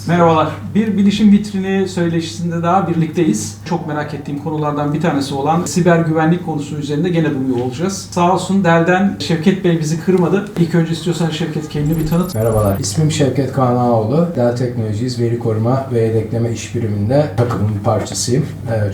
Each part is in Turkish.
Merhabalar. Bir bilişim vitrini söyleşisinde daha birlikteyiz. Çok merak ettiğim konulardan bir tanesi olan siber güvenlik konusu üzerinde gene duruyor olacağız. Sağ olsun Dell'den Şevket Bey bizi kırmadı. İlk önce istiyorsan Şevket kendini bir tanıt. Merhabalar. İsmim Şevket Kanaoğlu. Dell Technologies Veri Koruma ve Yedekleme İş Biriminde takımın bir parçasıyım.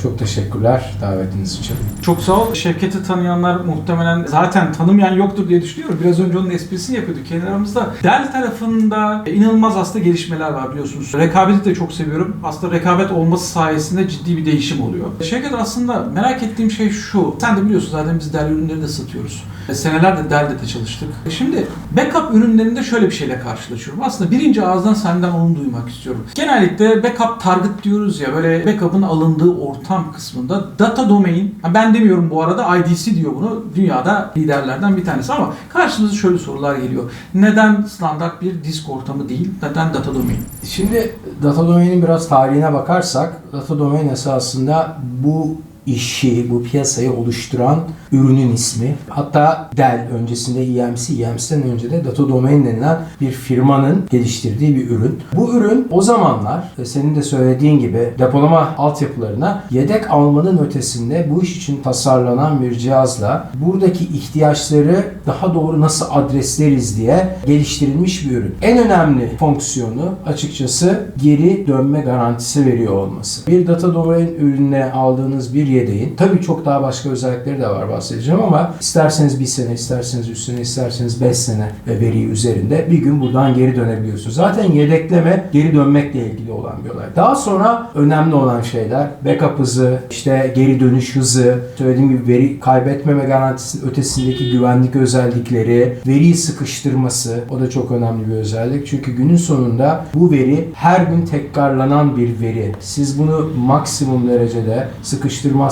Çok teşekkürler davetiniz için. Çok sağ ol. Şevket'i tanıyanlar muhtemelen zaten tanımayan yoktur diye düşünüyorum. Biraz önce onun esprisini yapıyorduk kendi aramızda. Dell tarafında inanılmaz aslında gelişmeler var biliyorsunuz. Rekabeti de çok seviyorum. Aslında rekabet olması sayesinde ciddi bir değişim oluyor. Şevket, aslında merak ettiğim şey şu. Sen de biliyorsun zaten biz Dell ürünleri de satıyoruz. Senelerdir Dell'de de çalıştık. Şimdi backup ürünlerinde şöyle bir şeyle karşılaşıyorum. Aslında birinci ağızdan senden onu duymak istiyorum. Genellikle backup target diyoruz ya, böyle backup'ın alındığı ortam kısmında data domain, ben demiyorum bu arada, IDC diyor bunu. Dünyada liderlerden bir tanesi ama karşımıza şöyle sorular geliyor. Neden standart bir disk ortamı değil? Neden data domain? Şimdi data domain'in biraz tarihine bakarsak, data domain esasında bu işi, bu piyasayı oluşturan ürünün ismi. Hatta Dell öncesinde EMC'den önce de Data Domain denilen bir firmanın geliştirdiği bir ürün. Bu ürün o zamanlar senin de söylediğin gibi depolama altyapılarına yedek almanın ötesinde bu iş için tasarlanan bir cihazla buradaki ihtiyaçları daha doğru nasıl adresleriz diye geliştirilmiş bir ürün. En önemli fonksiyonu açıkçası geri dönme garantisi veriyor olması. Bir Data Domain ürününe aldığınız bir yedeğin, tabii çok daha başka özellikleri de var bahsedeceğim ama isterseniz 1 sene, isterseniz 3 sene, isterseniz 5 sene veri üzerinde bir gün buradan geri dönebiliyorsunuz. Zaten yedekleme geri dönmekle ilgili olan bir olay. Daha sonra önemli olan şeyler backup hızı, işte geri dönüş hızı, söylediğim gibi veri kaybetmeme garantisinin ötesindeki güvenlik özellikleri, veriyi sıkıştırması, o da çok önemli bir özellik. Çünkü günün sonunda bu veri her gün tekrarlanan bir veri. Siz bunu maksimum derecede sıkıştırmazsanız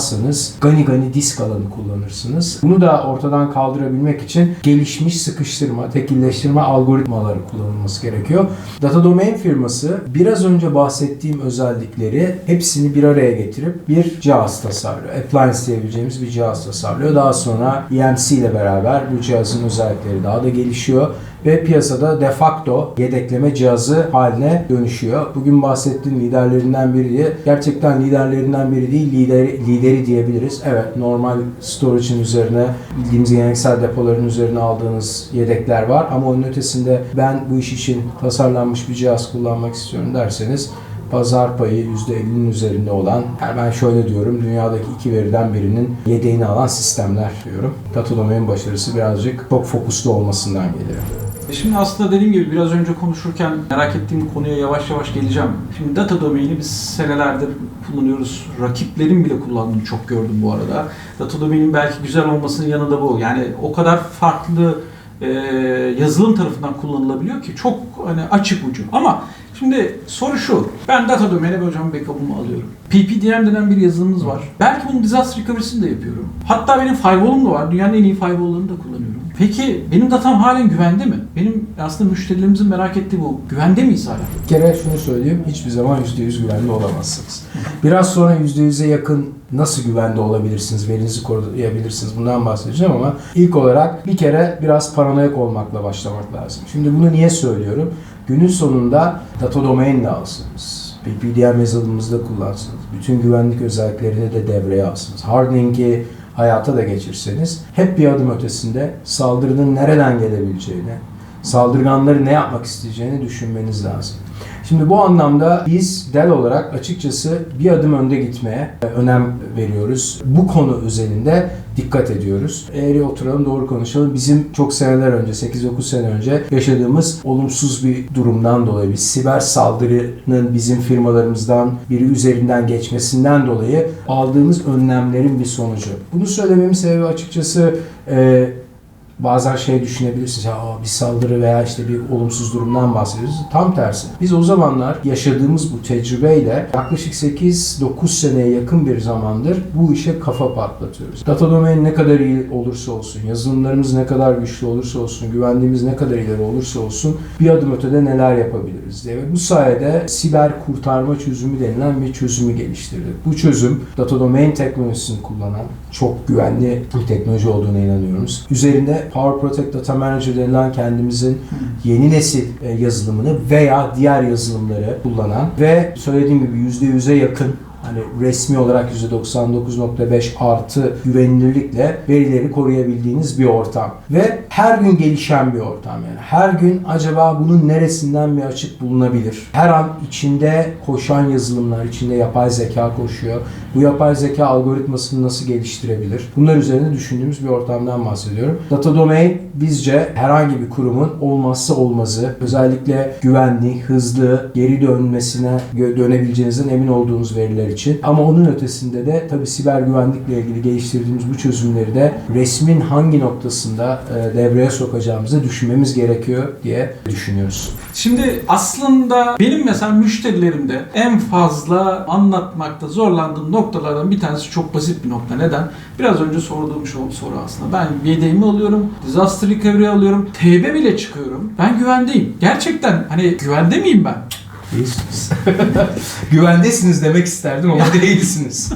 gani disk alanı kullanırsınız. Bunu da ortadan kaldırabilmek için gelişmiş sıkıştırma, tekilleştirme algoritmaları kullanılması gerekiyor. Data Domain firması biraz önce bahsettiğim özellikleri hepsini bir araya getirip bir cihaz tasarlıyor. Appliance diyebileceğimiz bir cihaz tasarlıyor. Daha sonra EMC ile beraber bu cihazın özellikleri daha da gelişiyor ve piyasada de facto yedekleme cihazı haline dönüşüyor. Bugün bahsettiğim liderlerinden biri diye, gerçekten liderlerinden biri değil, lideri diyebiliriz. Evet, normal storage'ın üzerine, bildiğimiz geleneksel depoların üzerine aldığınız yedekler var ama onun ötesinde ben bu iş için tasarlanmış bir cihaz kullanmak istiyorum derseniz pazar payı %50'nin üzerinde olan, yani ben şöyle diyorum, dünyadaki 2 veriden birinin yedeğini alan sistemler diyorum. Data Domain başarısı birazcık çok fokuslu olmasından geliyor. Şimdi aslında dediğim gibi biraz önce konuşurken merak ettiğim konuya yavaş yavaş geleceğim. Şimdi data domain'i biz senelerdir kullanıyoruz. Rakiplerin bile kullandığını çok gördüm bu arada. Data domain'in belki güzel olmasının yanında bu. Yani o kadar farklı yazılım tarafından kullanılabiliyor ki çok hani açık ucu. Ama şimdi soru şu. Ben data domain'e böyle backup'ımı alıyorum. PPDM denen bir yazılımımız var. Belki bunun disaster recovery'sini de yapıyorum. Hatta benim firewall'um da var. Dünyanın en iyi firewall'larını da kullanıyorum. Peki benim datam halen güvende mi? Benim aslında müşterilerimizin merak ettiği bu. Güvende miyiz hala? Bir kere şunu söyleyeyim, hiçbir zaman %100 güvende olamazsınız. Biraz sonra %100'e yakın nasıl güvende olabilirsiniz, verinizi koruyabilirsiniz, bundan bahsedeceğim ama ilk olarak bir kere biraz paranoyak olmakla başlamak lazım. Şimdi bunu niye söylüyorum? Günün sonunda data domain de alsınız, PPDM yazılımımızda kullansınız, bütün güvenlik özelliklerini de devreye alsınız, hardening'i hayata da geçirseniz hep bir adım ötesinde saldırının nereden gelebileceğini, saldırganları ne yapmak isteyeceğini düşünmeniz lazım. Şimdi bu anlamda biz Dell olarak açıkçası bir adım önde gitmeye önem veriyoruz. Bu konu özelinde dikkat ediyoruz. Eğri oturalım, doğru konuşalım. Bizim çok seneler önce, 8-9 sene önce yaşadığımız olumsuz bir durumdan dolayı, bir siber saldırının bizim firmalarımızdan biri üzerinden geçmesinden dolayı aldığımız önlemlerin bir sonucu. Bunu söylememin sebebi açıkçası bazen düşünebilirsiniz, ya bir saldırı veya işte bir olumsuz durumdan bahsediyoruz. Tam tersi. Biz o zamanlar yaşadığımız bu tecrübeyle yaklaşık 8-9 seneye yakın bir zamandır bu işe kafa patlatıyoruz. Data domain ne kadar iyi olursa olsun, yazılımlarımız ne kadar güçlü olursa olsun, güvenliğimiz ne kadar ileri olursa olsun bir adım ötede neler yapabiliriz diye. Ve bu sayede siber kurtarma çözümü denilen bir çözümü geliştirdik. Bu çözüm Data Domain teknolojisini kullanan çok güvenli bir teknoloji olduğuna inanıyoruz. Üzerinde Power Protect Data Manager denilen kendimizin yeni nesil yazılımını veya diğer yazılımları kullanan ve söylediğim gibi %100'e yakın, hani resmi olarak %99.5 artı güvenilirlikle verileri koruyabildiğiniz bir ortam. Ve her gün gelişen bir ortam yani. Her gün acaba bunun neresinden bir açık bulunabilir? Her an içinde koşan yazılımlar, içinde yapay zeka koşuyor. Bu yapay zeka algoritmasını nasıl geliştirebilir? Bunlar üzerine düşündüğümüz bir ortamdan bahsediyorum. Data Domain bizce herhangi bir kurumun olmazsa olmazı. Özellikle güvenli, hızlı, geri dönebileceğinizden emin olduğunuz veriler için. Ama onun ötesinde de tabii siber güvenlikle ilgili geliştirdiğimiz bu çözümleri de resmin hangi noktasında devreye sokacağımızı düşünmemiz gerekiyor diye düşünüyoruz. Şimdi aslında benim mesela müşterilerimde en fazla anlatmakta zorlandığım noktalardan bir tanesi çok basit bir nokta. Neden? Biraz önce sorduğum soru aslında. Ben yedeğimi alıyorum, disaster recovery alıyorum, TB bile çıkıyorum. Ben güvendeyim. Gerçekten hani güvende miyim ben? Değilsiniz. Güvendesiniz demek isterdim ama değilsiniz.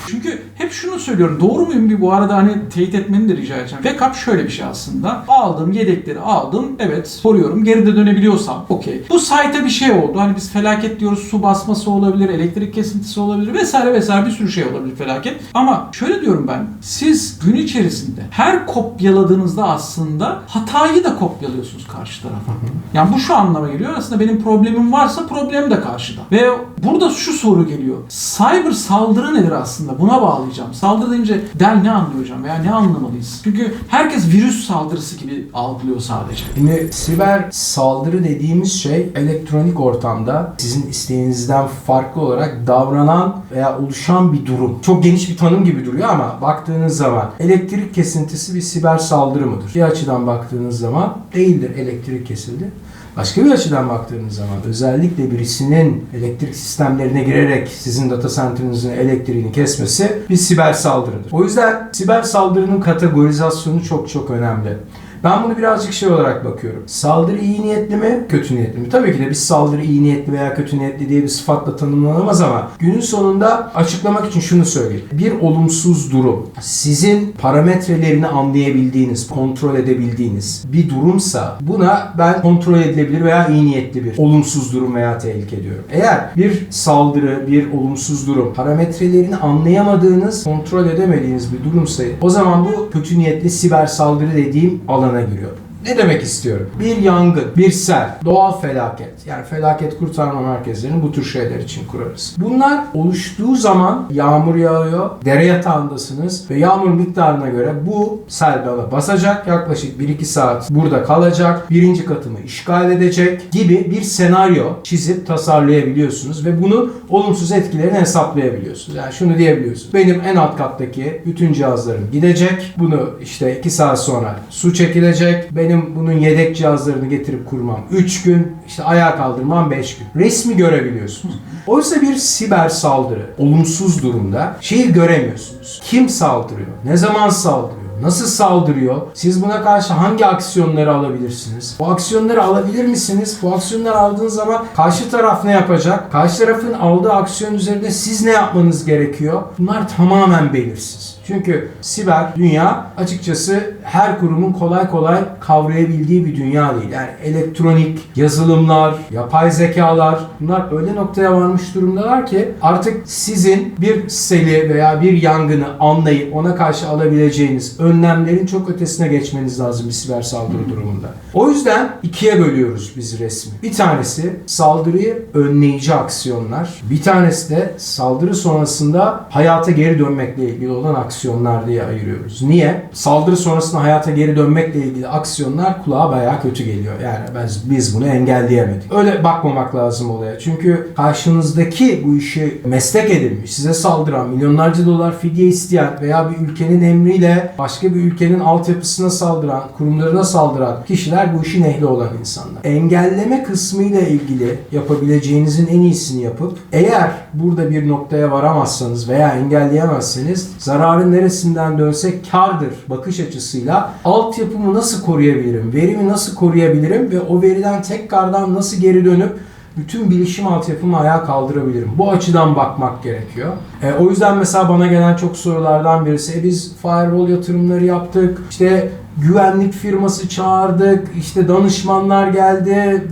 Çünkü hep şunu söylüyorum. Doğru muyum bir bu arada hani teyit etmeni de rica edeceğim. Backup şöyle bir şey aslında. Aldım, yedekleri aldım. Evet, koruyorum. Geri de dönebiliyorsam okey. Bu site'e bir şey oldu. Hani biz felaket diyoruz. Su basması olabilir, elektrik kesintisi olabilir vesaire vesaire bir sürü şey olabilir felaket. Ama şöyle diyorum ben. Siz gün içerisinde her kopyaladığınızda aslında hatayı da kopyalıyorsunuz karşı tarafa. Yani bu şu anlama geliyor. Aslında benim problemim varsa problem de karşıda. Ve burada şu soru geliyor. Cyber saldırı nedir aslında? Buna bağlayacağım. Saldırı deyince Dell ne anlıyor hocam veya ne anlamalıyız? Çünkü herkes virüs saldırısı gibi algılıyor sadece. Şimdi siber saldırı dediğimiz şey elektronik ortamda sizin isteğinizden farklı olarak davranan veya oluşan bir durum. Çok geniş bir tanım gibi duruyor ama baktığınız zaman elektrik kesintisi bir siber saldırı mıdır? Bir açıdan baktığınız zaman değildir, elektrik kesildi. Başka bir açıdan baktığınız zaman özellikle birisinin elektrik sistemlerine girerek sizin data center'ınızın elektriğini kesmesi bir siber saldırıdır. O yüzden siber saldırının kategorizasyonu çok önemli. Ben bunu birazcık şey olarak bakıyorum. Saldırı iyi niyetli mi, kötü niyetli mi? Tabii ki de bir saldırı iyi niyetli veya kötü niyetli diye bir sıfatla tanımlanamaz ama günün sonunda açıklamak için şunu söyleyeyim. Bir olumsuz durum sizin parametrelerini anlayabildiğiniz, kontrol edebildiğiniz bir durumsa buna ben kontrol edilebilir veya iyi niyetli bir olumsuz durum veya tehlike diyorum. Eğer bir saldırı, bir olumsuz durum parametrelerini anlayamadığınız, kontrol edemediğiniz bir durumsa o zaman bu kötü niyetli siber saldırı dediğim alana giriyor. Ne demek istiyorum? Bir yangın, bir sel, doğal felaket. Yani felaket kurtarma merkezlerini bu tür şeyler için kurarız. Bunlar oluştuğu zaman yağmur yağıyor, dere yatağındasınız ve yağmur miktarına göre bu sel dala basacak. Yaklaşık 1-2 saat burada kalacak. Birinci katımı işgal edecek gibi bir senaryo çizip tasarlayabiliyorsunuz ve bunu olumsuz etkilerini hesaplayabiliyorsunuz. Yani şunu diyebiliyorsunuz. Benim en alt kattaki bütün cihazlarım gidecek. Bunu işte 2 saat sonra su çekilecek. Benim bunun yedek cihazlarını getirip kurmam 3 gün, işte ayağa kaldırmam 5 gün. Resmi görebiliyorsunuz. Oysa bir siber saldırı, olumsuz durumda şeyi göremiyorsunuz. Kim saldırıyor? Ne zaman saldırıyor? Nasıl saldırıyor? Siz buna karşı hangi aksiyonları alabilirsiniz? Bu aksiyonları alabilir misiniz? Bu aksiyonları aldığınız zaman karşı taraf ne yapacak? Karşı tarafın aldığı aksiyon üzerinde siz ne yapmanız gerekiyor? Bunlar tamamen belirsiz. Çünkü siber dünya açıkçası her kurumun kolay kolay kavrayabildiği bir dünya değil. Yani elektronik, yazılımlar, yapay zekalar bunlar öyle noktaya varmış durumdalar ki artık sizin bir seli veya bir yangını anlayıp ona karşı alabileceğiniz önlemlerin çok ötesine geçmeniz lazım bir siber saldırı durumunda. O yüzden ikiye bölüyoruz biz resmi. Bir tanesi saldırıyı önleyici aksiyonlar. Bir tanesi de saldırı sonrasında hayata geri dönmekle ilgili olan aksiyonlar diye ayırıyoruz. Niye? Saldırı sonrasında hayata geri dönmekle ilgili aksiyonlar kulağa bayağı kötü geliyor. Yani biz bunu engelleyemedik. Öyle bakmamak lazım olaya. Çünkü karşınızdaki bu işi meslek edinmiş, size saldıran, milyonlarca dolar fidye isteyen veya bir ülkenin emriyle başka bir ülkenin altyapısına saldıran, kurumlarına saldıran kişiler bu işin ehli olan insanlar. Engelleme kısmıyla ilgili yapabileceğinizin en iyisini yapıp eğer burada bir noktaya varamazsanız veya engelleyemezseniz zararın neresinden dönsek kârdır bakış açısıyla altyapımı nasıl koruyabilirim, verimi nasıl koruyabilirim ve o veriden tekrardan nasıl geri dönüp bütün bilişim altyapımı ayağa kaldırabilirim. Bu açıdan bakmak gerekiyor. O yüzden mesela bana gelen çok sorulardan birisi biz firewall yatırımları yaptık, işte güvenlik firması çağırdık, işte danışmanlar geldi,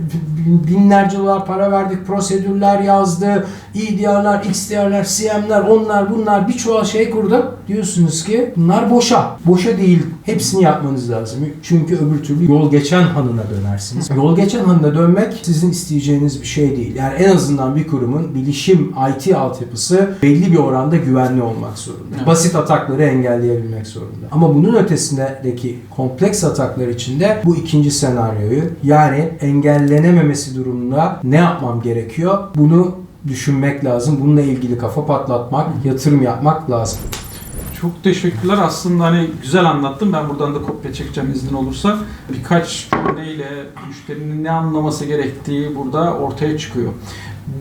binlerce dolar para verdik, prosedürler yazdı, EDR'lar, XDR'lar, CM'ler, onlar bunlar bir çuval şey kurduk. Diyorsunuz ki bunlar boşa. Boşa değil. Hepsini yapmanız lazım. Çünkü öbür türlü yol geçen hanına dönersiniz. Yol geçen hanına dönmek sizin isteyeceğiniz bir şey değil. Yani en azından bir kurumun bilişim IT altyapısı belli bir oranda güvenli olmak zorunda. Evet. Basit atakları engelleyebilmek zorunda. Ama bunun ötesindeki kompleks ataklar içinde bu ikinci senaryoyu, yani engellenememesi durumunda ne yapmam gerekiyor? Bunu düşünmek lazım. Bununla ilgili kafa patlatmak, yatırım yapmak lazım. Çok teşekkürler. Aslında hani güzel anlattım. Ben buradan da kopya çekeceğim iznin olursa. Birkaç cümleyle müşterinin ne anlaması gerektiği burada ortaya çıkıyor.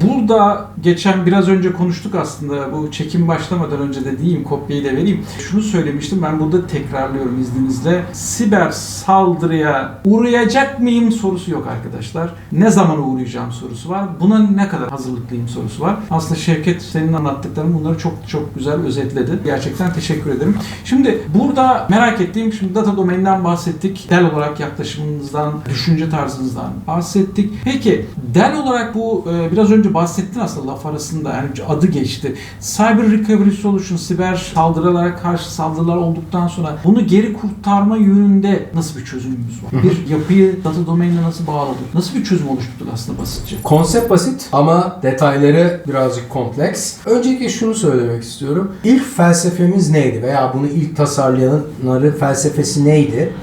Burada geçen biraz önce konuştuk aslında, bu çekim başlamadan önce de diyeyim, kopyayı da vereyim. Şunu söylemiştim, ben burada tekrarlıyorum izninizle. Siber saldırıya uğrayacak mıyım sorusu yok arkadaşlar. Ne zaman uğrayacağım sorusu var. Buna ne kadar hazırlıklıyım sorusu var. Aslında Şevket, senin anlattıkların bunları çok çok güzel özetledi. Gerçekten teşekkür ederim. Şimdi burada merak ettiğim, şimdi data domeninden bahsettik. Dell olarak yaklaşımınızdan, düşünce tarzınızdan bahsettik. Peki Dell olarak bu biraz önce bahsettin aslında laf arasında, yani adı geçti. Cyber Recovery Solution, siber saldırılara karşı saldırılar olduktan sonra bunu geri kurtarma yönünde nasıl bir çözümümüz var? Bir yapıyı data domainine nasıl bağladık? Nasıl bir çözüm oluşturduk aslında basitçe? Konsept basit ama detayları birazcık kompleks. Öncelikle şunu söylemek istiyorum. İlk felsefemiz neydi veya bunu ilk tasarlayanların felsefesi neydi?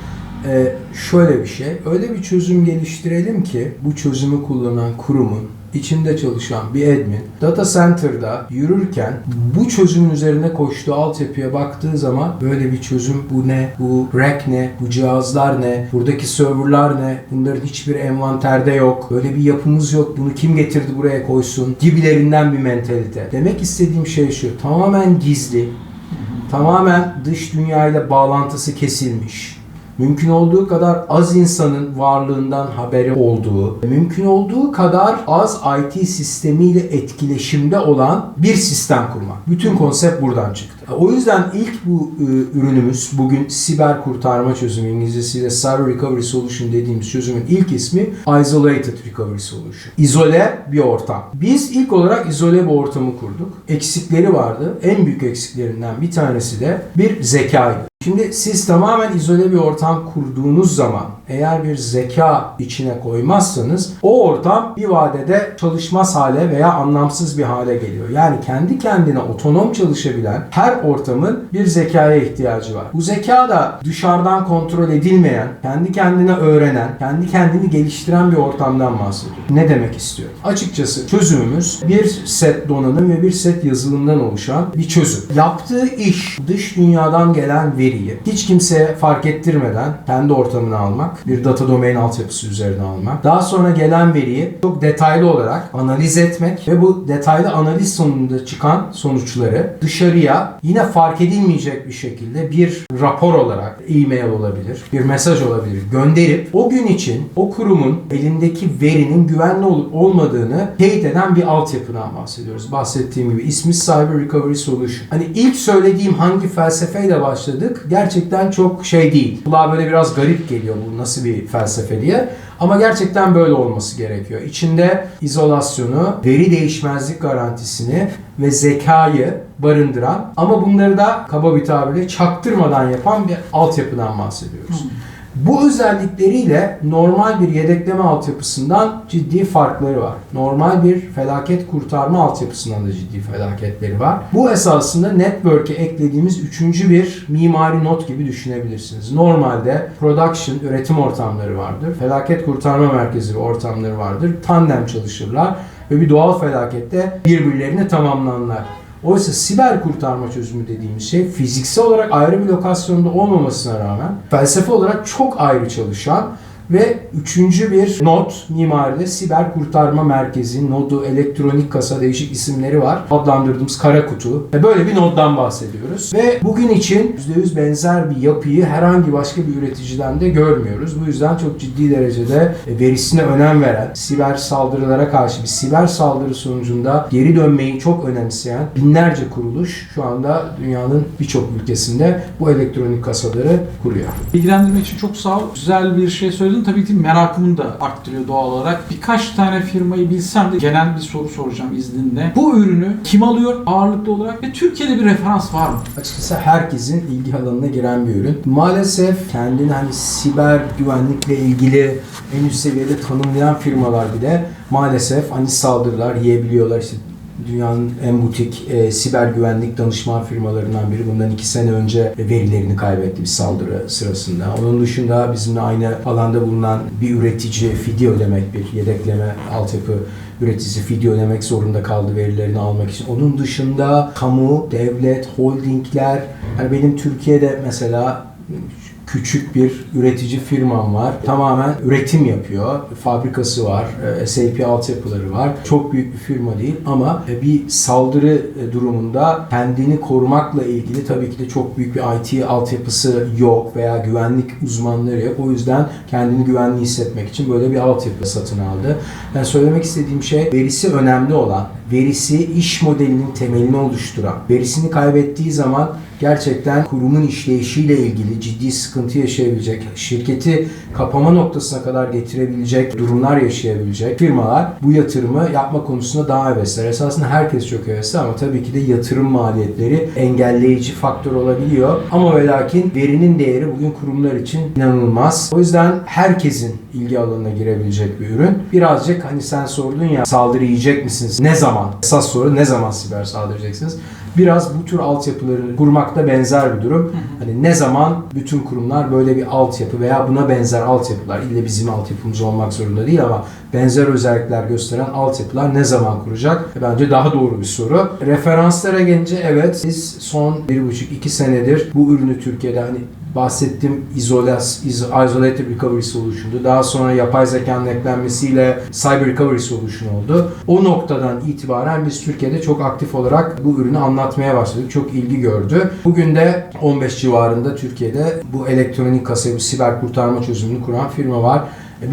Şöyle bir şey. Öyle bir çözüm geliştirelim ki bu çözümü kullanan kurumun içinde çalışan bir admin data center'da yürürken bu çözümün üzerine koştuğu altyapıya baktığı zaman böyle bir çözüm, bu ne, bu rack ne, bu cihazlar ne, buradaki serverlar ne, bunların hiçbir envanterde yok, böyle bir yapımız yok, bunu kim getirdi buraya koysun gibilerinden bir mentalite. Demek istediğim şey şu: tamamen gizli, tamamen dış dünyayla bağlantısı kesilmiş, mümkün olduğu kadar az insanın varlığından haberi olduğu, mümkün olduğu kadar az IT sistemiyle etkileşimde olan bir sistem kurmak. Bütün konsept buradan çıktı. O yüzden ilk bu ürünümüz, bugün siber kurtarma çözümü, İngilizcesiyle Cyber Recovery Solution dediğimiz çözümün ilk ismi Isolated Recovery Solution. İzole bir ortam. Biz ilk olarak izole bir ortamı kurduk. Eksikleri vardı. En büyük eksiklerinden bir tanesi de bir zekaydı. Şimdi siz tamamen izole bir ortam kurduğunuz zaman eğer bir zeka içine koymazsanız o ortam bir vadede çalışmaz hale veya anlamsız bir hale geliyor. Yani kendi kendine otonom çalışabilen her ortamın bir zekaya ihtiyacı var. Bu zeka da dışarıdan kontrol edilmeyen, kendi kendine öğrenen, kendi kendini geliştiren bir ortamdan bahsediyor. Ne demek istiyor? Açıkçası çözümümüz bir set donanım ve bir set yazılımdan oluşan bir çözüm. Yaptığı iş dış dünyadan gelen veriyi hiç kimseye fark ettirmeden kendi ortamına almak, bir data domain altyapısı üzerine almak, daha sonra gelen veriyi çok detaylı olarak analiz etmek ve bu detaylı analiz sonunda çıkan sonuçları dışarıya yine fark edilmeyecek bir şekilde bir rapor olarak, e-mail olabilir, bir mesaj olabilir, gönderip o gün için o kurumun elindeki verinin güvenli olup olmadığını teyit eden bir altyapıdan bahsediyoruz. Bahsettiğim gibi ismi Cyber Recovery Solution. Hani ilk söylediğim hangi felsefeyle başladık gerçekten çok şey değil. Kulağa böyle biraz garip geliyor bu nasıl bir felsefe diye. Ama gerçekten böyle olması gerekiyor. İçinde izolasyonu, veri değişmezlik garantisini ve zekayı barındıran ama bunları da kaba bir tabirle çaktırmadan yapan bir altyapıdan bahsediyoruz. Bu özellikleriyle normal bir yedekleme altyapısından ciddi farkları var. Normal bir felaket kurtarma altyapısından da ciddi felaketleri var. Bu esasında network'e eklediğimiz üçüncü bir mimari not gibi düşünebilirsiniz. Normalde production, üretim ortamları vardır. Felaket kurtarma merkezi ortamları vardır. Tandem çalışırlar ve bir doğal felakette birbirlerini tamamlarlar. Oysa siber kurtarma çözümü dediğimiz şey fiziksel olarak ayrı bir lokasyonda olmamasına rağmen felsefe olarak çok ayrı çalışan Ve üçüncü bir nod mimaride siber kurtarma merkezi, nodu, elektronik kasa, değişik isimleri var. Adlandırdığımız kara kutu. Böyle bir noddan bahsediyoruz. Ve bugün için %100 benzer bir yapıyı herhangi başka bir üreticiden de görmüyoruz. Bu yüzden çok ciddi derecede verisine önem veren, siber saldırılara karşı bir siber saldırı sonucunda geri dönmeyi çok önemseyen binlerce kuruluş şu anda dünyanın birçok ülkesinde bu elektronik kasaları kuruyor. Bilgilendirme için çok sağ ol. Güzel bir şey söyledin. Tabii ki merakımı da arttırıyor doğal olarak. Birkaç tane firmayı bilsem de genel bir soru soracağım izninle. Bu ürünü kim alıyor ağırlıklı olarak ve Türkiye'de bir referans var mı? Açıkçası herkesin ilgi alanına giren bir ürün. Maalesef kendini hani siber güvenlikle ilgili en üst seviyede tanımlayan firmalar bile maalesef hani saldırılar yiyebiliyorlar. İşte dünyanın en butik siber güvenlik danışman firmalarından biri bundan 2 sene önce verilerini kaybetti bir saldırı sırasında. Onun dışında bizimle aynı alanda bulunan bir üretici fidye ödemek, bir yedekleme altyapı üreticisi fidye ödemek zorunda kaldı verilerini almak için. Onun dışında kamu, devlet, holdingler, yani benim Türkiye'de mesela küçük bir üretici firmam var. Tamamen üretim yapıyor. Fabrikası var. SAP altyapıları var. Çok büyük bir firma değil ama bir saldırı durumunda kendini korumakla ilgili tabii ki de çok büyük bir IT altyapısı yok veya güvenlik uzmanları yok. O yüzden kendini güvenli hissetmek için böyle bir altyapı satın aldı. Yani söylemek istediğim şey verisi önemli olan, verisi iş modelinin temelini oluşturan, verisini kaybettiği zaman gerçekten kurumun işleyişiyle ilgili ciddi sıkıntı yaşayabilecek, şirketi kapama noktasına kadar getirebilecek durumlar yaşayabilecek firmalar bu yatırımı yapma konusunda daha hevesliler. Esasında herkes çok hevesli ama tabii ki de yatırım maliyetleri engelleyici faktör olabiliyor. Ama ve lakin verinin değeri bugün kurumlar için inanılmaz. O yüzden herkesin ilgi alanına girebilecek bir ürün. Birazcık hani sen sordun ya saldırı yiyecek misiniz? Ne zaman? Esas soru ne zaman siber saldıracaksınız? Biraz bu tür altyapıları kurmakta benzer bir durum. Hani ne zaman bütün kurumlar böyle bir altyapı veya buna benzer altyapılar, illa bizim altyapımız olmak zorunda değil ama benzer özellikler gösteren altyapılar ne zaman kuracak? Bence daha doğru bir soru. Referanslara gelince evet, biz son 1,5-2 senedir bu ürünü Türkiye'de hani bahsettiğim Isolated Recovery Solution'du. Daha sonra yapay zekanın eklenmesiyle Cyber Recovery Solution oldu. O noktadan itibaren biz Türkiye'de çok aktif olarak bu ürünü anlatmaya başladık. Çok ilgi gördü. Bugün de 15 civarında Türkiye'de bu elektronik kasayı, bu siber kurtarma çözümünü kuran firma var.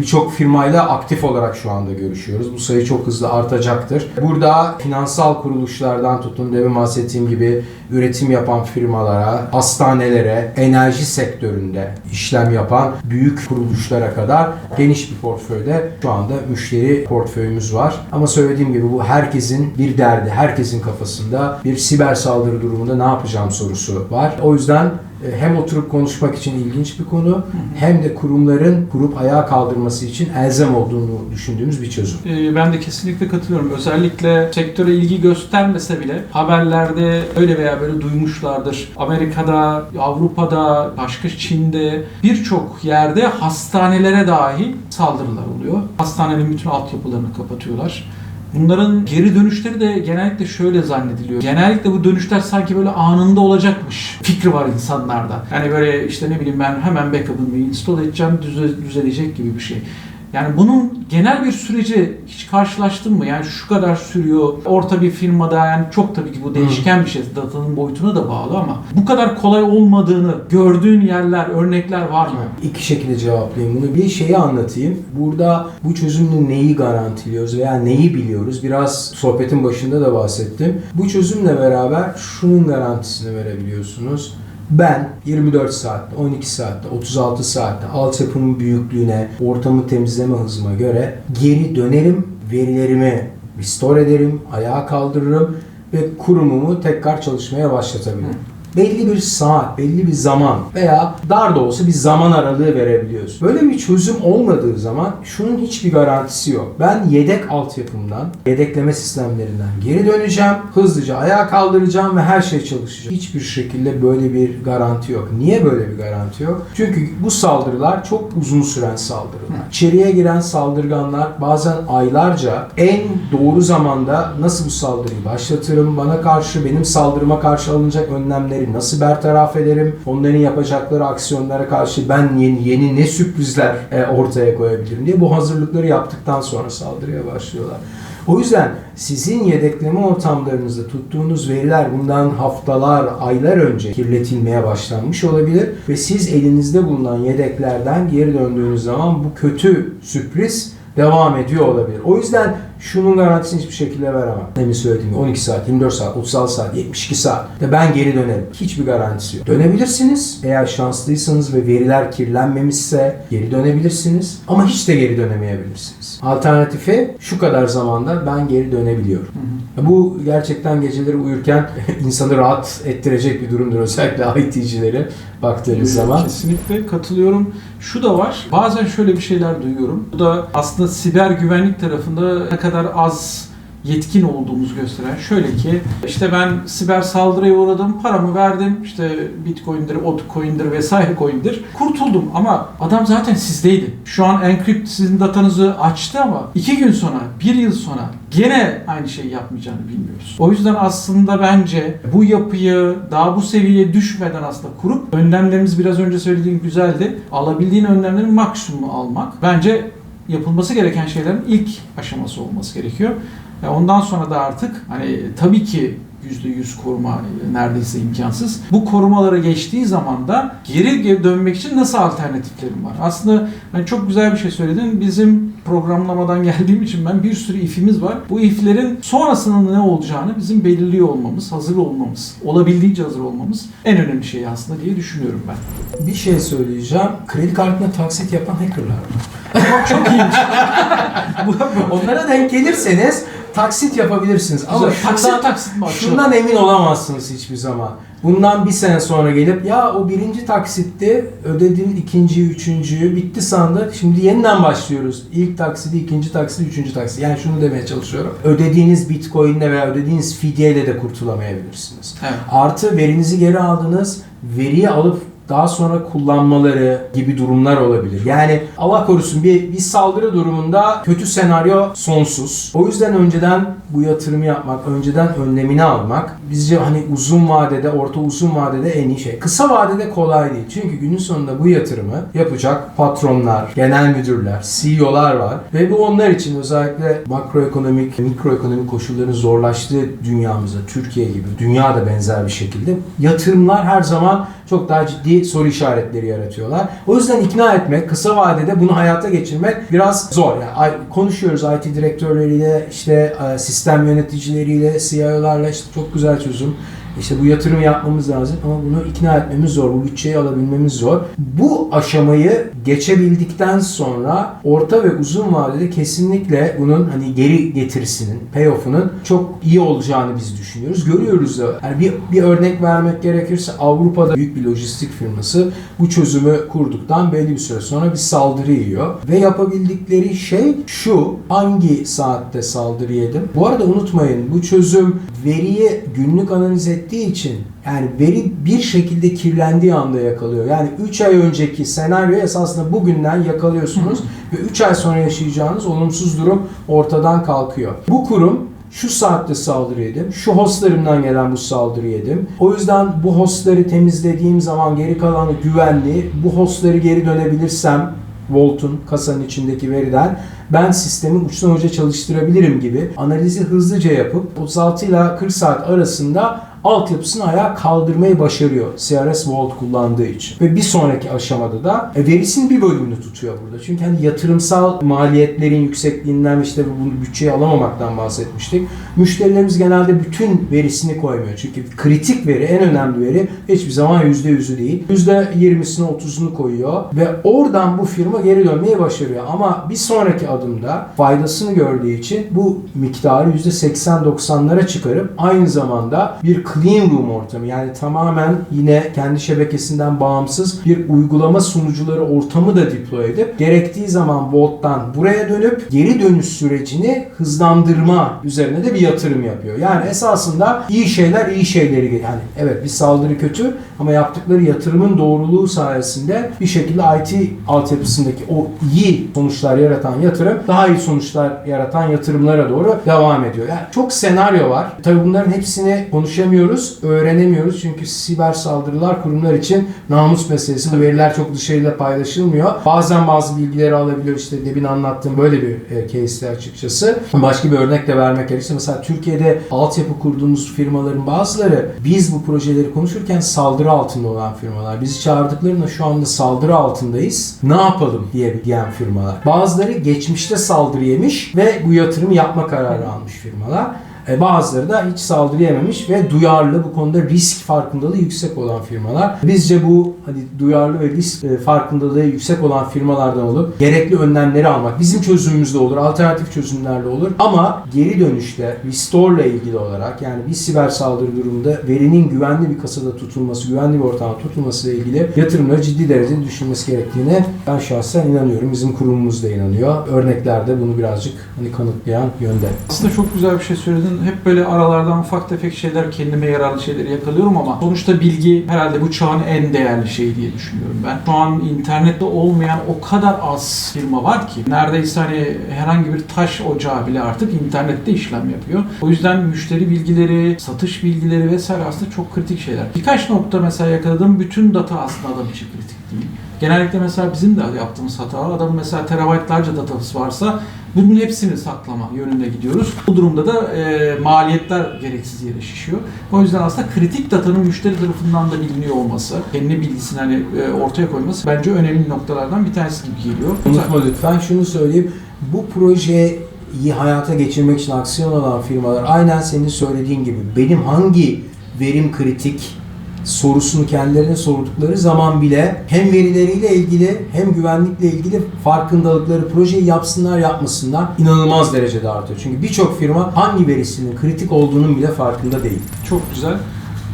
Birçok firmayla aktif olarak şu anda görüşüyoruz. Bu sayı çok hızlı artacaktır. Burada finansal kuruluşlardan tutun, demin bahsettiğim gibi üretim yapan firmalara, hastanelere, enerji sektöründe işlem yapan büyük kuruluşlara kadar geniş bir portföyde şu anda müşteri portföyümüz var. Ama söylediğim gibi bu herkesin bir derdi, herkesin kafasında bir siber saldırı durumunda ne yapacağım sorusu var. O yüzden hem oturup konuşmak için ilginç bir konu hem de kurumların kurup ayağa kaldırması için elzem olduğunu düşündüğümüz bir çözüm. Ben de kesinlikle katılıyorum. Özellikle sektöre ilgi göstermese bile haberlerde öyle veya böyle duymuşlardır. Amerika'da, Avrupa'da, başka Çin'de birçok yerde hastanelere dahi saldırılar oluyor. Hastanelerin bütün altyapılarını kapatıyorlar. Bunların geri dönüşleri de genellikle şöyle zannediliyor. Genellikle bu dönüşler sanki böyle anında olacakmış fikri var insanlarda. Yani böyle işte ne bileyim ben hemen backup'ını install edeceğim, düzelecek gibi bir şey. Yani bunun genel bir süreci hiç karşılaştın mı? Yani şu kadar sürüyor. Orta bir firmada yani çok tabii ki bu değişken bir şey. Datanın boyutuna da bağlı ama bu kadar kolay olmadığını gördüğün yerler, örnekler var mı? İki şekilde cevaplayayım bunu. Bir şeyi anlatayım. Burada bu çözümle neyi garantiliyoruz veya neyi biliyoruz? Biraz sohbetin başında da bahsettim. Bu çözümle beraber şunun garantisini verebiliyorsunuz. Ben 24 saatte, 12 saatte, 36 saatte altyapımın büyüklüğüne, ortamı temizleme hızıma göre geri dönerim, verilerimi restore ederim, ayağa kaldırırım ve kurumumu tekrar çalışmaya başlatabilirim. Belli bir saat, belli bir zaman veya dar da olsa bir zaman aralığı verebiliyoruz. Böyle bir çözüm olmadığı zaman şunun hiçbir garantisi yok. Ben yedek altyapımdan, yedekleme sistemlerinden geri döneceğim, hızlıca ayağa kaldıracağım ve her şey çalışacak. Hiçbir şekilde böyle bir garanti yok. Niye böyle bir garanti yok? Çünkü bu saldırılar çok uzun süren saldırılar. İçeriye giren saldırganlar bazen aylarca en doğru zamanda nasıl bu saldırıyı başlatırım, bana karşı, benim saldırıma karşı alınacak önlemleri riskleri nasıl bertaraf ederim? Onların yapacakları aksiyonlara karşı ben yeni ne sürprizler ortaya koyabilirim diye bu hazırlıkları yaptıktan sonra saldırıya başlıyorlar. O yüzden sizin yedekleme ortamlarınızda tuttuğunuz veriler bundan haftalar, aylar önce kirletilmeye başlanmış olabilir ve siz elinizde bulunan yedeklerden geri döndüğünüz zaman bu kötü sürpriz devam ediyor olabilir. O yüzden şunun garantisini hiçbir şekilde veremem. Demin söylediğim gibi 12 saat, 24 saat, 36 saat, 72 saat de ben geri dönerim. Hiçbir garantisi yok. Dönebilirsiniz. Eğer şanslıysanız ve veriler kirlenmemişse geri dönebilirsiniz. Ama hiç de geri dönemeyebilirsiniz. Alternatifi şu kadar zamanda ben geri dönebiliyorum. Bu gerçekten geceleri uyurken insanı rahat ettirecek bir durumdur. Özellikle IT'cilere baktığınız zaman. Kesinlikle katılıyorum. Şu da var. Bazen şöyle bir şeyler duyuyorum. Bu da aslında siber güvenlik tarafında ne kadar az yetkin olduğumuzu gösteren. Şöyle ki işte ben siber saldırıya uğradım, paramı verdim, işte Bitcoin'dir, Otcoin'dir vesaire coin'dir. Kurtuldum ama adam zaten sizdeydi. Şu an encrypt sizin datanızı açtı ama 2 gün sonra, 1 yıl sonra gene aynı şeyi yapmayacağını bilmiyoruz. O yüzden aslında bence bu yapıyı daha bu seviyeye düşmeden aslında kurup önlemlerimiz biraz önce söylediğim güzeldi. Alabildiğin önlemlerin maksimumu almak bence yapılması gereken şeylerin ilk aşaması olması gerekiyor. Ondan sonra da artık hani tabii ki %100 koruma neredeyse imkansız. Bu korumalara geçtiği zaman da geri dönmek için nasıl alternatiflerim var? Aslında hani çok güzel bir şey söyledin. Bizim programlamadan geldiğim için ben bir sürü if'imiz var. Bu if'lerin sonrasının ne olacağını bizim belirliyor olmamız, hazır olmamız, olabildiğince hazır olmamız en önemli şey aslında diye düşünüyorum ben. Bir şey söyleyeceğim. Kredi kartına taksit yapan hackerlar var. Çok iyiymiş. Onlara denk gelirseniz taksit yapabilirsiniz. Ama taksit mi açıyor? şundan emin olamazsınız hiçbir zaman. Bundan bir sene sonra gelip ya o birinci taksitti, ödediğin ikinciyi, üçüncüyü bitti sandı. Şimdi yeniden başlıyoruz. İlk taksidi, ikinci taksidi, üçüncü taksidi. Yani şunu demeye çalışıyorum. Ödediğiniz Bitcoin'le veya ödediğiniz fidyeyle de kurtulamayabilirsiniz. Evet. Artı verinizi geri aldınız, veriyi alıp daha sonra kullanmaları gibi durumlar olabilir. Yani Allah korusun bir saldırı durumunda kötü senaryo sonsuz. O yüzden önceden bu yatırımı yapmak, önceden önlemini almak bizce hani uzun vadede, orta uzun vadede en iyi şey. Kısa vadede kolay değil. Çünkü günün sonunda bu yatırımı yapacak patronlar, genel müdürler, CEO'lar var ve bu onlar için özellikle makroekonomik, mikroekonomik koşulların zorlaştığı dünyamızda, Türkiye gibi, dünya da benzer bir şekilde yatırımlar her zaman çok daha ciddi soru işaretleri yaratıyorlar. O yüzden ikna etmek, kısa vadede bunu hayata geçirmek biraz zor. Yani konuşuyoruz IT direktörleriyle, işte sistem yöneticileriyle, CIO'larla, işte çok güzel çözüm. İşte bu yatırım yapmamız lazım ama bunu ikna etmemiz zor, bu bütçeyi alabilmemiz zor. Bu aşamayı geçebildikten sonra orta ve uzun vadede kesinlikle bunun hani geri getirisinin, payoff'unun çok iyi olacağını biz düşünüyoruz. Görüyoruz da. Yani bir örnek vermek gerekirse Avrupa'da büyük bir lojistik firması bu çözümü kurduktan belli bir süre sonra bir saldırı yiyor. Ve yapabildikleri şey şu: hangi saatte saldırı yedim? Bu arada unutmayın, bu çözüm veriyi günlük analiz ettiği için yani veri bir şekilde kirlendiği anda yakalıyor. Yani 3 ay önceki senaryoyu esasında bugünden yakalıyorsunuz ve 3 ay sonra yaşayacağınız olumsuz durum ortadan kalkıyor. Bu kurum şu saatte saldırı yedim, şu hostlarımdan gelen bu saldırı yedim. O yüzden bu hostları temizlediğim zaman geri kalanı güvenli. Bu hostları geri dönebilirsem Vault'un, kasanın içindeki veriden ben sistemi uçtan uca çalıştırabilirim gibi analizi hızlıca yapıp 36 ile 40 saat arasında altyapısını ayağa kaldırmayı başarıyor CRS Vault kullandığı için. Ve bir sonraki aşamada da verisinin bir bölümünü tutuyor burada. Çünkü hani yatırımsal maliyetlerin yüksekliğinden işte bu bütçeyi alamamaktan bahsetmiştik. Müşterilerimiz genelde bütün verisini koymuyor. Çünkü kritik veri, en önemli veri hiçbir zaman %100'ü değil. %20'sini 30'unu koyuyor ve oradan bu firma geri dönmeyi başarıyor. Ama bir sonraki adımda faydasını gördüğü için bu miktarı %80-90'lara çıkarıp aynı zamanda bir clean room ortamı, yani tamamen yine kendi şebekesinden bağımsız bir uygulama sunucuları ortamı da deploy edip gerektiği zaman Vault'tan buraya dönüp geri dönüş sürecini hızlandırma üzerine de bir yatırım yapıyor. Yani esasında iyi şeyler iyi şeyleri, yani evet bir saldırı kötü ama yaptıkları yatırımın doğruluğu sayesinde bir şekilde IT altyapısındaki o iyi sonuçlar yaratan yatırım daha iyi sonuçlar yaratan yatırımlara doğru devam ediyor. Yani çok senaryo var. Tabii bunların hepsini konuşamıyoruz öğreniyoruz, öğrenemiyoruz. Çünkü siber saldırılar kurumlar için namus meselesi. Bu veriler çok dışarıyla paylaşılmıyor. Bazen bazı bilgileri alabiliyor. İşte demin anlattığım böyle bir case'de açıkçası. Başka bir örnek de vermek gerekirse mesela Türkiye'de altyapı kurduğumuz firmaların bazıları biz bu projeleri konuşurken saldırı altında olan firmalar. Bizi çağırdıklarında şu anda saldırı altındayız. Ne yapalım diyen firmalar. Bazıları geçmişte saldırı yemiş ve bu yatırımı yapma kararı almış firmalar. Bazıları da hiç saldırı yememiş ve duyarlı, bu konuda risk farkındalığı yüksek olan firmalar. Bizce bu duyarlı ve risk farkındalığı yüksek olan firmalardan olup gerekli önlemleri almak bizim çözümümüzde olur, alternatif çözümlerle olur. Ama geri dönüşte restore ile ilgili olarak, yani bir siber saldırı durumunda verinin güvenli bir kasada tutulması, güvenli bir ortamda tutulması ile ilgili yatırımları ciddi derecede düşünmesi gerektiğine ben şahsen inanıyorum. Bizim kurumumuz da inanıyor. Örnekler de bunu birazcık kanıtlayan yönde. Aslında çok güzel bir şey söyledin. Hep böyle aralardan ufak tefek şeyler, kendime yararlı şeyleri yakalıyorum ama sonuçta bilgi herhalde bu çağın en değerli şeyi diye düşünüyorum ben. Şu an internette olmayan o kadar az firma var ki neredeyse herhangi bir taş ocağı bile artık internette işlem yapıyor. O yüzden müşteri bilgileri, satış bilgileri vesaire aslında çok kritik şeyler. Birkaç nokta mesela yakaladığım, bütün data aslında adam için kritik değil. Genellikle mesela bizim de yaptığımız hata, adamın mesela terabaytlarca datası varsa bunun hepsini saklama yönünde gidiyoruz. Bu durumda da maliyetler gereksiz yere şişiyor. O yüzden aslında kritik datanın müşteri tarafından da biliniyor olması, kendi bilgisini ortaya koyması bence önemli noktalardan bir tanesi gibi geliyor. Unutma lütfen şunu söyleyeyim. Bu projeyi hayata geçirmek için aksiyon alan firmalar aynen senin söylediğin gibi benim hangi verim kritik sorusunu kendilerine sordukları zaman bile hem verileriyle ilgili hem güvenlikle ilgili farkındalıkları, projeyi yapsınlar yapmasınlar inanılmaz derecede artıyor. Çünkü birçok firma hangi verisinin kritik olduğunun bile farkında değil. Çok güzel.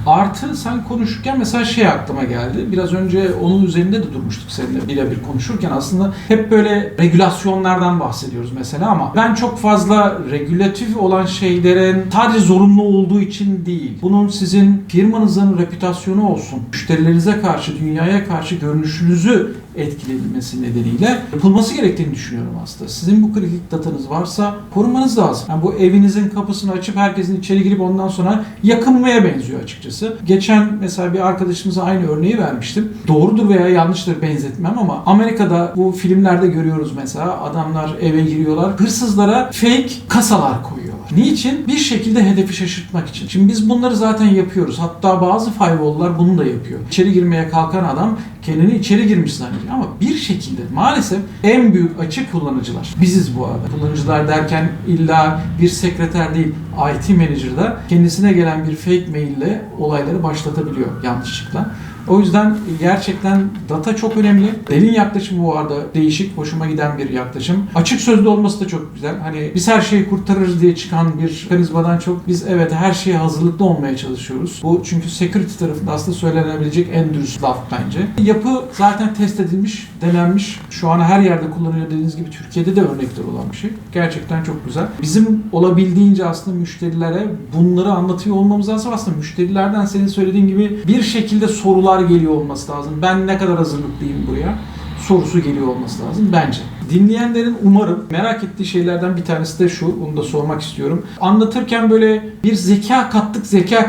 Artı sen konuşurken mesela aklıma geldi. Biraz önce onun üzerinde de durmuştuk seninle birebir konuşurken. Aslında hep böyle regülasyonlardan bahsediyoruz mesela ama ben çok fazla regülatif olan şeylerin sadece zorunlu olduğu için değil. Bunun sizin firmanızın reputasyonu olsun, müşterilerinize karşı, dünyaya karşı görünüşünüzü etkilenmesi nedeniyle yapılması gerektiğini düşünüyorum aslında. Sizin bu kritik datanız varsa korumanız lazım. Yani bu evinizin kapısını açıp herkesin içeri girip ondan sonra yakınmaya benziyor açıkçası. Geçen mesela bir arkadaşımıza aynı örneği vermiştim. Doğrudur veya yanlıştır benzetmem ama Amerika'da bu filmlerde görüyoruz mesela, adamlar eve giriyorlar, hırsızlara fake kasalar koyuyorlar. Niçin? Bir şekilde hedefi şaşırtmak için. Şimdi biz bunları zaten yapıyoruz. Hatta bazı firewall'lar bunu da yapıyor. İçeri girmeye kalkan adam kendini içeri girmiş zannediyor ama bir şekilde maalesef en büyük açık kullanıcılar biziz bu arada. Kullanıcılar derken illa bir sekreter değil, IT manager'da kendisine gelen bir fake maille olayları başlatabiliyor yanlışlıkla. O yüzden gerçekten data çok önemli. Del'in yaklaşımı bu arada değişik, hoşuma giden bir yaklaşım. Açık sözlü olması da çok güzel. Hani biz her şeyi kurtarırız diye çıkan bir karizmadan çok biz evet her şeye hazırlıklı olmaya çalışıyoruz. Bu çünkü security tarafında aslında söylenebilecek en dürüst laf bence. Yapı zaten test edilmiş, denenmiş. Şu an her yerde kullanılıyor dediğiniz gibi, Türkiye'de de örnekler olan bir şey. Gerçekten çok güzel. Bizim olabildiğince aslında müşterilere bunları anlatıyor olmamız lazım. Aslında müşterilerden senin söylediğin gibi bir şekilde sorular geliyor olması lazım. Ben ne kadar hazırlıklıyım buraya sorusu geliyor olması lazım bence. Dinleyenlerin umarım merak ettiği şeylerden bir tanesi de şu, onu da sormak istiyorum. Anlatırken böyle bir zeka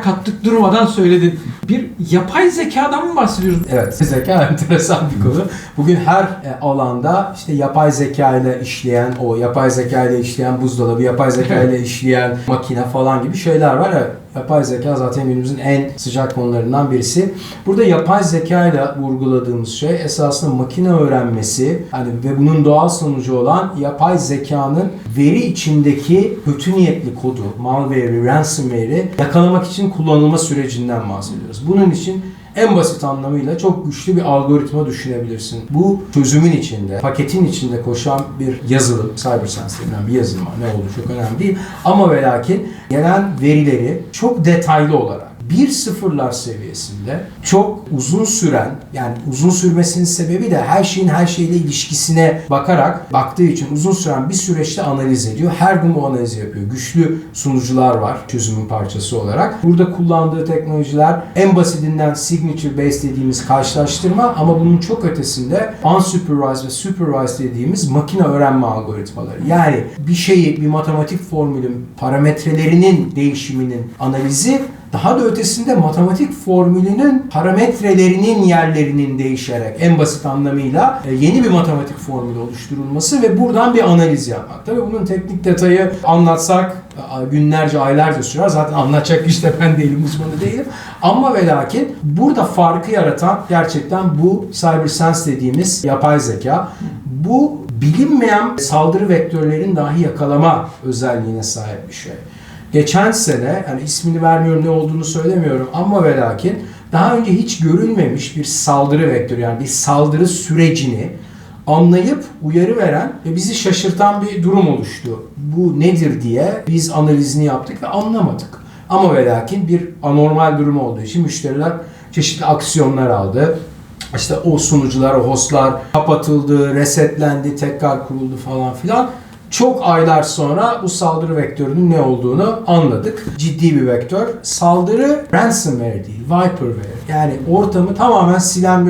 kattık durmadan söyledin. Bir yapay zekadan mı bahsediyoruz? Evet, zeka enteresan bir konu. Bugün her alanda işte yapay zeka ile işleyen, o yapay zeka ile işleyen buzdolabı, yapay zeka ile işleyen makine falan gibi şeyler var. Evet, yapay zeka zaten günümüzün en sıcak konularından birisi. Burada yapay zeka ile vurguladığımız şey esasında makine öğrenmesi, ve bunun doğal sonucu olan yapay zekanın veri içindeki kötü niyetli kodu, malware'i, ransomware'i yakalamak için kullanılma sürecinden bahsediyoruz. Bunun için en basit anlamıyla çok güçlü bir algoritma düşünebilirsin. Bu çözümün içinde, paketin içinde koşan bir yazılım, CyberSense denilen bir yazılım var. Ne olduğu çok önemli değil. Ama ve lakin gelen verileri çok detaylı olarak 1-0'lar seviyesinde çok uzun süren, yani uzun sürmesinin sebebi de her şeyin her şeyle ilişkisine baktığı için uzun süren bir süreçte analiz ediyor. Her gün bu analizi yapıyor. Güçlü sunucular var çözümün parçası olarak. Burada kullandığı teknolojiler en basitinden signature based dediğimiz karşılaştırma ama bunun çok ötesinde unsupervised ve supervised dediğimiz makine öğrenme algoritmaları. Yani bir şeyi, bir matematik formülün parametrelerinin değişiminin analizi daha da ötesinde matematik formülünün parametrelerinin yerlerinin değişerek en basit anlamıyla yeni bir matematik formülü oluşturulması ve buradan bir analiz yapmak. Tabii bunun teknik detayı anlatsak günlerce, aylarca sürer. Zaten anlatacak işte ben değilim, uzmanı değilim. Ama ve lakin burada farkı yaratan gerçekten bu CyberSense dediğimiz yapay zeka. Bu bilinmeyen saldırı vektörlerin dahi yakalama özelliğine sahip bir şey. Geçen sene, yani ismini vermiyorum, ne olduğunu söylemiyorum ama ve lakin daha önce hiç görülmemiş bir saldırı vektörü, yani bir saldırı sürecini anlayıp uyarı veren ve bizi şaşırtan bir durum oluştu. Bu nedir diye biz analizini yaptık ve anlamadık. Ama ve lakin bir anormal durum olduğu için müşteriler çeşitli aksiyonlar aldı. İşte o sunucular, o hostlar kapatıldı, resetlendi, tekrar kuruldu falan filan. Çok aylar sonra bu saldırı vektörünün ne olduğunu anladık. Ciddi bir vektör. Saldırı ransomware değil, Viperware. Yani ortamı tamamen silen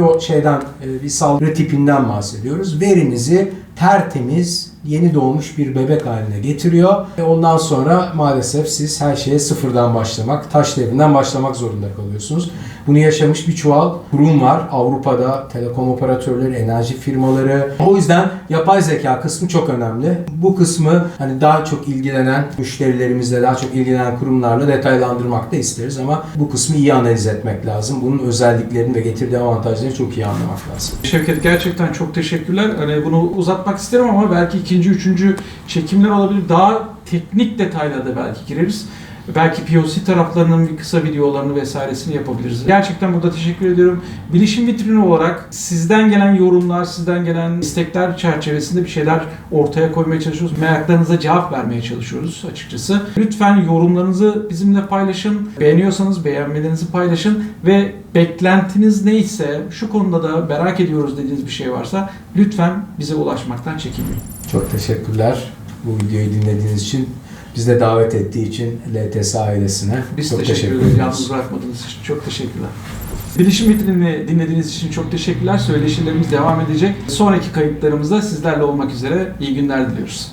bir saldırı tipinden bahsediyoruz. Verinizi tertemiz, yeni doğmuş bir bebek haline getiriyor. Ondan sonra maalesef siz her şeye sıfırdan başlamak, taş devrinden başlamak zorunda kalıyorsunuz. Bunu yaşamış bir çuval kurum var. Avrupa'da telekom operatörleri, enerji firmaları. O yüzden yapay zeka kısmı çok önemli. Bu kısmı hani daha çok ilgilenen müşterilerimizle, daha çok ilgilenen kurumlarla detaylandırmak da isteriz ama bu kısmı iyi analiz etmek lazım. Bunun özelliklerini ve getirdiği avantajları çok iyi anlamak lazım. Şevket, gerçekten çok teşekkürler. Hani bunu uzatmak isterim ama belki ikinci, üçüncü çekimler olabilir. Daha teknik detaylara da belki gireriz. Belki POC taraflarının bir kısa videolarını vesairesini yapabiliriz. Gerçekten burada teşekkür ediyorum. Bilişim vitrini olarak sizden gelen yorumlar, sizden gelen istekler çerçevesinde bir şeyler ortaya koymaya çalışıyoruz. Meraklarınıza cevap vermeye çalışıyoruz açıkçası. Lütfen yorumlarınızı bizimle paylaşın. Beğeniyorsanız beğenmelerinizi paylaşın ve beklentiniz neyse, şu konuda da merak ediyoruz dediğiniz bir şey varsa lütfen bize ulaşmaktan çekinmeyin. Çok teşekkürler bu videoyu dinlediğiniz için. Bizi de davet ettiği için LTS ailesine Biz çok teşekkür ederiz. Yalnız bırakmadığınız için çok teşekkürler. Bilişim vitrinini dinlediğiniz için çok teşekkürler. Söyleşilerimiz devam edecek. Sonraki kayıtlarımızda sizlerle olmak üzere iyi günler diliyoruz.